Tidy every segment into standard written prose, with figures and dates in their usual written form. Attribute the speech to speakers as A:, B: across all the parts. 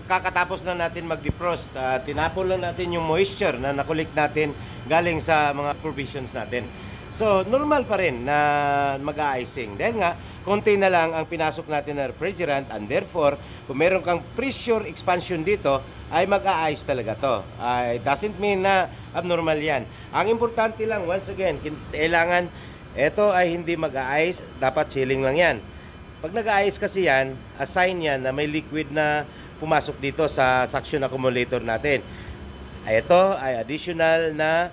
A: kakatapos na natin mag-defrost, tinapon lang natin yung moisture na nakulik natin galing sa mga provisions natin. So, normal pa rin na mag-a-icing. Dahil nga, konti na lang ang pinasok natin na refrigerant and therefore, kung meron kang pressure expansion dito, ay mag-a-ice talaga to. It doesn't mean na abnormal yan. Ang importante lang, once again, kailangan ito ay hindi mag-a-ice, dapat chilling lang yan. Pag nag-a-ice kasi yan, a sign yan na may liquid na pumasok dito sa suction accumulator natin. Ito ay additional na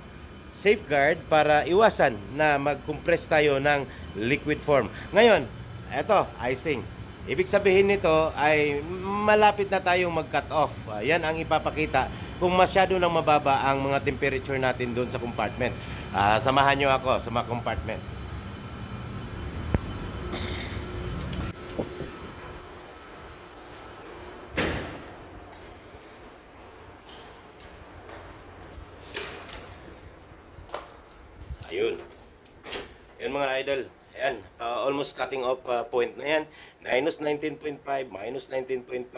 A: safeguard para iwasan na mag-compress tayo ng liquid form. Ngayon, eto, icing. Ibig sabihin nito ay malapit na tayong mag-cut off. Yan ang ipapakita kung masyado nang mababa ang mga temperature natin doon sa compartment. Samahan nyo ako sa mga compartment. Ayun. Yan mga idol. Ayan. Almost cutting off point na yan. Minus 19.5, minus 19.5.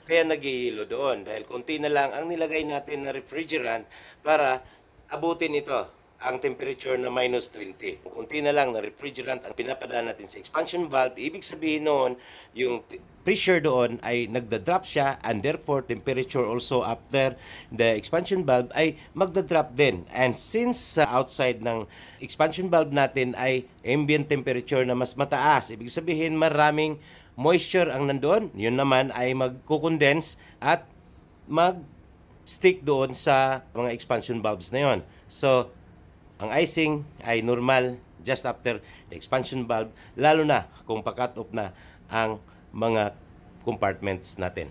A: Kaya nag-ihilo doon. Dahil konti na lang ang nilagay natin na refrigerant para abutin ito ang temperature na minus 20. Kunti na lang na refrigerant ang pinapadaan natin sa expansion valve. Ibig sabihin noon, yung pressure doon ay nagda-drop siya and therefore temperature also after the expansion valve ay magda-drop din. And since outside ng expansion valve natin ay ambient temperature na mas mataas, ibig sabihin maraming moisture ang nandoon, yun naman ay magkukondense at mag-stick doon sa mga expansion valves na yon. So, ang icing ay normal just after the expansion valve, lalo na kung pa-cut off na ang mga compartments natin.